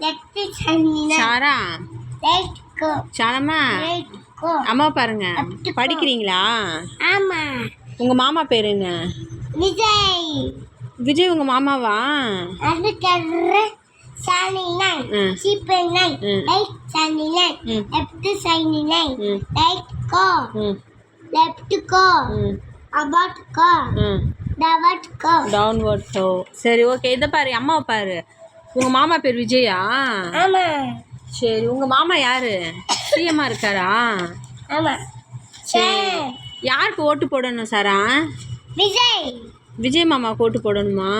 Left சனினா சாரா right கோ சாரம்மா right கோ அம்மா பாருங்க படிக்கிறீங்களா? ஆமா. உங்க மாமா பேர் என்ன? விஜய். விஜய் உங்க மாமாவா? அது கர்ற சனினா சீப்பனா ரைட் சனினா லெஃப்ட் சனினா right go left go about go doubt go downward go. சரி ஓகே, இதை பாரு அம்மாவை பாரு. உங்க மாமா பேர் விஜயா? ஆமா. சரி உங்க மாமா யாரு? சிஎம்மா இருக்காரா? ஆமா. சரி யாருக்கு ஓட்டு போடணும் சாரா? விஜய். விஜய் மாமாவுக்கு ஓட்டு போடணுமா?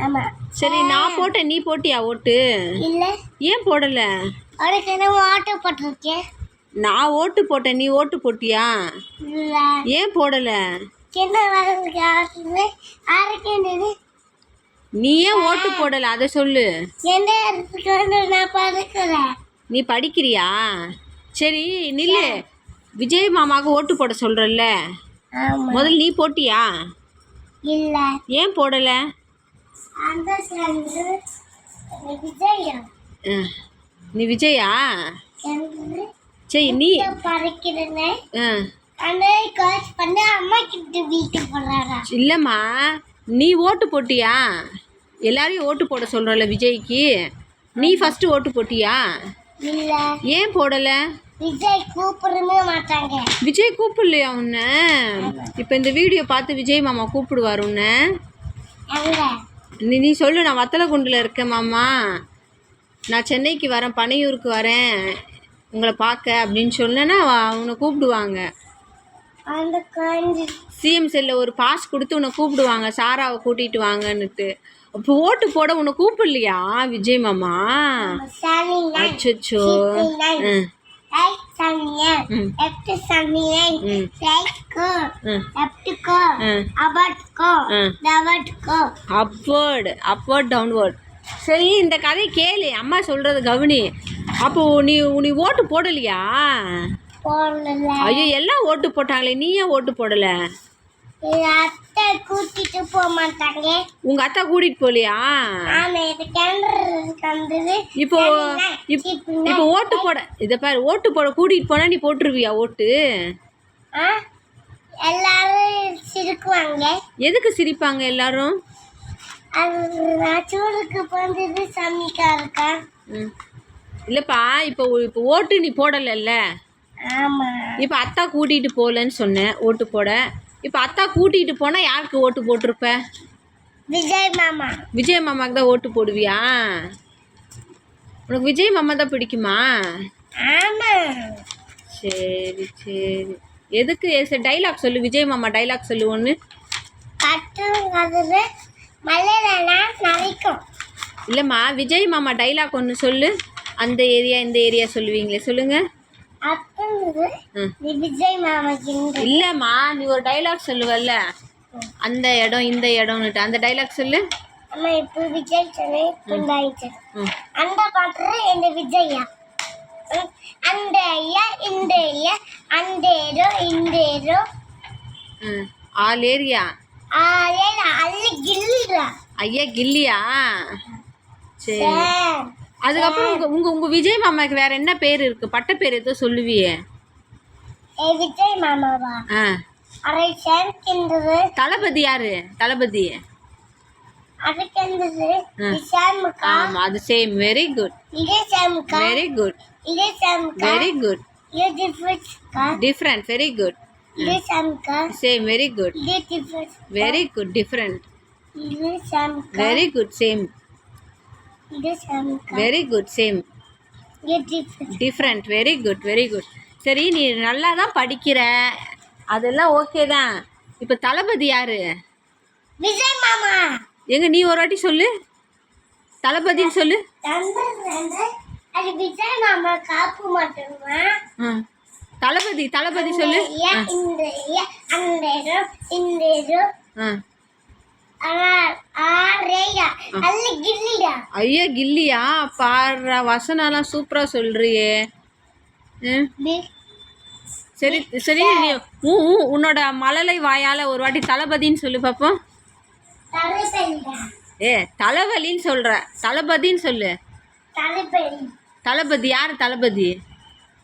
ஆமா. சரி நான் போட்டேன், நீ போட்டியா ஓட்டு? இல்ல. ஏன் போடல? உனக்கு என்ன ஓட்டு போட்டிருக்கேன்? நான் ஓட்டு போட்டேன், நீ ஓட்டு போட்டியா? இல்ல. ஏன் போடல? என்ன வரதுக்கு ஆரம்பிக்கிறது? நீ ஏன் ஓட்டு போடல அதை சொல்லு. எந்த இடத்துக்கு வந்து நான் படிக்கிறேன். நீ படிக்கிறியா? சரி நில்லு. விஜய் மாமாவுக்கு ஓட்டு போட சொல்றல்ல, முதல்ல நீ போட்டியா? இல்ல. ஏன் போடல? அந்த சேர்ந்து விஜயா. நீ விஜயா? சரி நீ படிக்கிறேன்னு அந்த காசு பண்ண அம்மா கிட்ட வீட்டு போறாரா? இல்லைம்மா, நீ ஓட்டு போட்டியா? எல்லாரையும் ஓட்டு போட சொல்கிறல்ல விஜய்க்கு, நீ ஃபஸ்ட்டு ஓட்டு போட்டியா? இல்ல. ஏன் போடலை? விஜய் கூப்பிடவே மாட்டாங்க. விஜய் கூப்பிடலையா உன்னை? இப்போ இந்த வீடியோ பார்த்து விஜய் மாமா கூப்பிடுவார் உன்னை. நீ சொல்லு, நான் வத்தலகுண்டில் இருக்கேன் மாமா, நான் சென்னைக்கு வரேன், பனையூருக்கு வரேன் உங்களை பார்க்க அப்படின்னு சொன்னேன்னா உன்னை கூப்பிடுவாங்க. சிஎம் செல்ல ஒரு பாஸ் கொடுத்து உன்னை கூப்பிடுவாங்க, சாராவை கூட்டிகிட்டு வாங்கன்னுட்டு. அப்போ ஓட்டு போட உன்னை கூப்பிடலையா விஜய் மாமா? அச்சோ. Upward downward. சரி இந்த கதையை கேளு, அம்மா சொல்றது கவனி. அப்போ நீ ஓட்டு போடலையா? ஐயோ எல்லாம் ஓட்டு போட்டாங்களே, நீ ஏன் ஓட்டு போடல? அத்தை கூட்டிட்டு போக மாட்டாங்க. உங்க அத்தா கூட்டிட்டு போலியா? இப்போ இப்போ ஓட்டு போட, இதை பாரு, ஓட்டு போட கூட்டிட்டு போனா நீ போட்டுருவியா ஓட்டு? எல்லாரும் சிரிக்குவாங்க. எதுக்கு சிரிப்பாங்க எல்லாரும்? இல்லப்பா, இப்போ இப்போ ஓட்டு நீ போடலைல்ல, இப்போ அத்தா கூட்டிகிட்டு போகலன்னு சொன்னேன் ஓட்டு போட. இப்போ அத்தா கூட்டிகிட்டு போனால் யாருக்கு ஓட்டு போட்டிருப்ப? விஜய் மாமா. விஜய் மாமாவுக்கு தான் ஓட்டு போடுவியா? உனக்கு விஜய் மாமா தான் பிடிக்குமா? சரி சரி. எதுக்கு சரி டைலாக் சொல்லு, விஜய் மாமா டைலாக் சொல்லு ஒன்று. இல்லைம்மா, விஜய் மாமா டைலாக் ஒன்று சொல்லு. அந்த ஏரியா இந்த ஏரியா சொல்லுவீங்களே, சொல்லுங்க. இல்லம்மா, நீ ஒரு டைலாக் சொல்லுவல்ல, அந்த இடம் இந்த இடம்னுட்டு, அந்த டைலாக் சொல்லு. All area. ஐயா கில்லியா? சரி. அதுக்கப்புறம் உங்க விஜய் மாமாக்கு வேற என்ன பேர் இருக்கு? பட்ட பேர் ஏதோ சொல்லுவியே. விஜய் மாமாவா? தளபதி யாரு? தளபதி ஆமா, அது same. Very good, very good, very good. Different, very good. Same, very good, very good. Different, very good. Same, very good. Same, different. Very good, very good. சரி நீ நல்லா தான் படிக்கிற, அதெல்லாம் ஓகே தான். இப்போ தளபதி யாரு? விஜய் மாமா. எங்க நீ ஒரு வாட்டி சொல்லு, தளபதின்னு சொல்லு. விஜய் மாமா காப்பு மாட்டோமா? தளபதி தளபதி சொல்லு. ஐயா கில்லியா? பாடுற வசனம்லாம் சூப்பரா சொல்றியே. சரி சரி, நீ உன்னோட மழலை வாயால ஒரு வாட்டி தளபதின்னு சொல்லு பாப்போம். தலைவலின்னு சொல்ற, தளபதின்னு சொல்லு. தளபதி. தளபதி யார் தளபதி?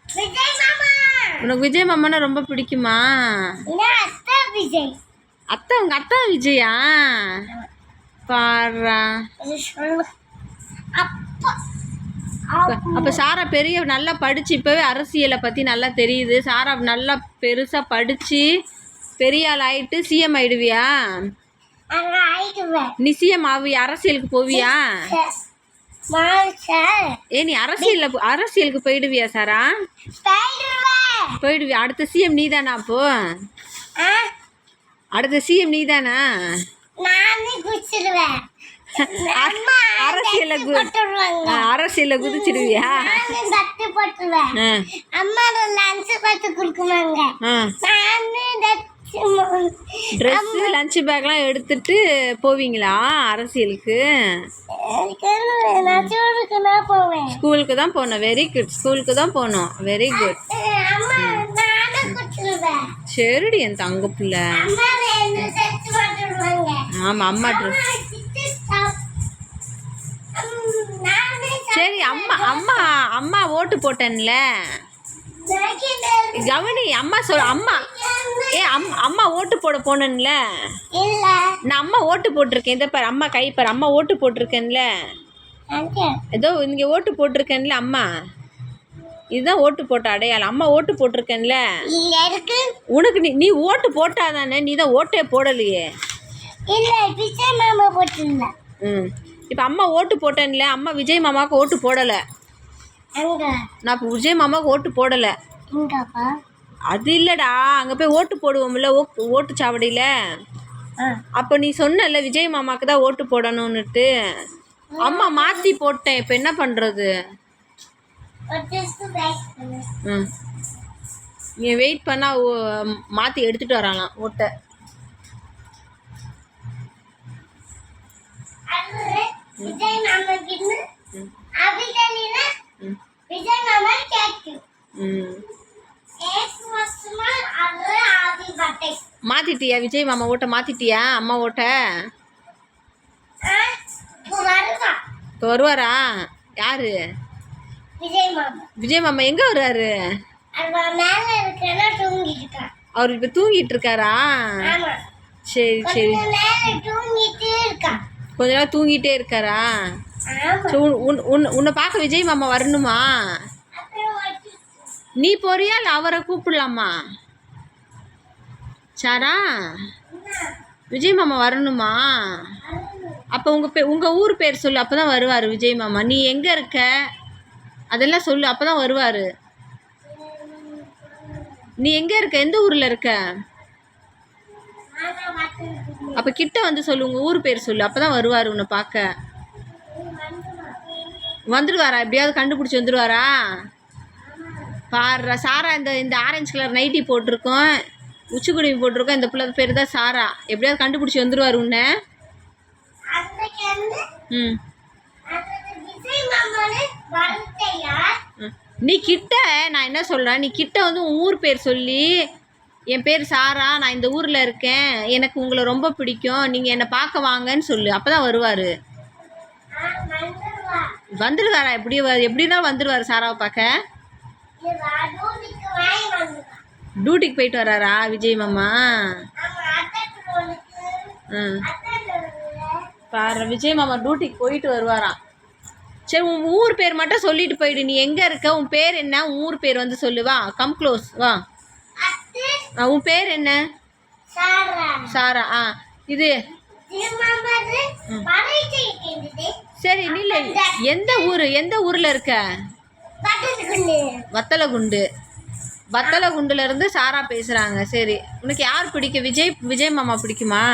விஜய் மாமா. உனக்கு விஜய் மாமானா ரொம்ப பிடிக்குமா? அத்தா விஜய். அத்தை உங்க அத்தா விஜயா? பாரா. அப்போ சாரா பெரிய நல்லா படிச்சு இப்போவே அரசியலை பற்றி நல்லா தெரியுது. சாரா நல்லா பெருசாக படித்து பெரிய ஆள் ஆயிட்டு சிஎம் ஆயிடுவியா? நீ சிஎம் ஆவியா? அரசியலுக்கு போவியா? நீ அரசியலுக்கு போயிடுவியா சாரா? போயிடுவியா? அடுத்த சிஎம் நீ தானா? அப்போ அடுத்த சிஎம் நீ தானா? அரசியல குதிச்சிடுவியா? ட்ரெஸ் லஞ்ச் பேக்லாம் எடுத்துட்டு போவீங்களா அரசியலுக்கு? ஸ்கூலுக்கு தான் போகணும். Very good. ஸ்கூலுக்கு தான் போகணும். Very good. சரிடி என் தங்க பிள்ளை. ஆமாம் அம்மா ட்ரெஸ். சரி அம்மா அம்மா அம்மா ஓட்டு போட்டேன்ல கவனி. அம்மா அம்மா அம்மா ஓட்டு போட போனேன்ல. நான் அம்மா ஓட்டு போட்டிருக்கேன். இதை பாரு அம்மா கை பாரு. அம்மா ஓட்டு போட்டிருக்கேன்ல. ஏதோ இங்கே ஓட்டு போட்டிருக்கேன்ல அம்மா. இதுதான் ஓட்டு போட்ட அடையாளம். அம்மா ஓட்டு போட்டிருக்கேன்ல. உனக்கு நீ ஓட்டு போட்டாதானே? நீ தான் ஓட்டே போடலையே. இப்போ அம்மா ஓட்டு போட்டேன்ல. அம்மா விஜய் மாமாவுக்கு ஓட்டு போடலை. நான் இப்போ விஜய் மாமாவுக்கு ஓட்டு போடலை. அது இல்லைடா, அங்கே போய் ஓட்டு போடுவோம்ல ஓட்டு சாவடியில். அப்போ நீ சொன்னல விஜய் மாமாவுக்கு தான் ஓட்டு போடணுன்னுட்டு. அம்மா மாற்றி போட்டேன். இப்போ என்ன பண்ணுறது? நீ வெயிட் பண்ணால் மாற்றி எடுத்துகிட்டு வராங்களாம் ஓட்டை. மாத்திட்டியா விஜய் மாமா ஓட்ட? மாத்திட்டியா அம்மா ஓட்ட? இப்போ வருவாரா? யாரு? விஜய் மாமா எங்க வருவாரு? அவர் இப்ப தூங்கிட்டு இருக்காரா? சரி சரி. கொஞ்ச நேரம் தூங்கிட்டே இருக்காரா? உன்னை பார்க்க விஜய் மாமா வரணுமா? நீ போறியா இல்லை அவரை கூப்பிடலாமா? சாரா விஜய் மாமா வரணுமா? அப்போ உங்கள் ஊர் பேர் சொல்லு. அப்போ தான் வருவார் விஜய் மாமா. நீ எங்கே இருக்க அதெல்லாம் சொல்லு. அப்போ தான் வருவார். நீ எங்கே இருக்க? எந்த ஊரில் இருக்க? அப்போ கிட்ட வந்து சொல்லு. உங்கள் ஊர் பேர் சொல்லு. அப்போ தான் வருவார் உன்னை பார்க்க. வந்துடுவாரா? எப்படியாவது கண்டுபிடிச்சி வந்துடுவாரா? பாரு சாரா இந்த ஆரஞ்சு கலர் நைட்டி போட்டிருக்கோம், உச்சிக்குடி போட்டிருக்கோம். இந்த பிள்ளை பேர் தான் சாரா. எப்படியாவது கண்டுபிடிச்சி வந்துடுவார் உன்னை. நீ கிட்ட நான் என்ன சொல்கிறேன், நீ கிட்ட வந்து உன் ஊர் பேர் சொல்லி, என் பேர் சாரா, நான் இந்த ஊரில் இருக்கேன், எனக்கு உங்களை ரொம்ப பிடிக்கும், நீங்கள் என்னை பார்க்க வாங்கன்னு சொல்லு. அப்போ தான் வருவார். வந்துடுவாரா? எப்படின்னா வந்துடுவார் சாராவை பார்க்க. டியூட்டிக்கு போயிட்டு வராரா விஜய் மாமா? பாரு விஜய் மாமா டியூட்டிக்கு போயிட்டு வருவாராம். சரி உன் ஊர் பேர் மட்டும் சொல்லிட்டு போயிடு. நீ எங்கே இருக்க? உன் பேர் என்ன? உன் ஊர் பேர் வந்து சொல்லு. வா, கம் க்ளோஸ் வா. உன் பேர் என்ன? சாரா. இது சரி நில்ல. எந்த ஊரில் இருக்க? வத்தலகுண்டுல இருந்து சாரா பேசுகிறாங்க. சரி உனக்கு யார் பிடிக்கும்? விஜய் மாமா பிடிக்குமா?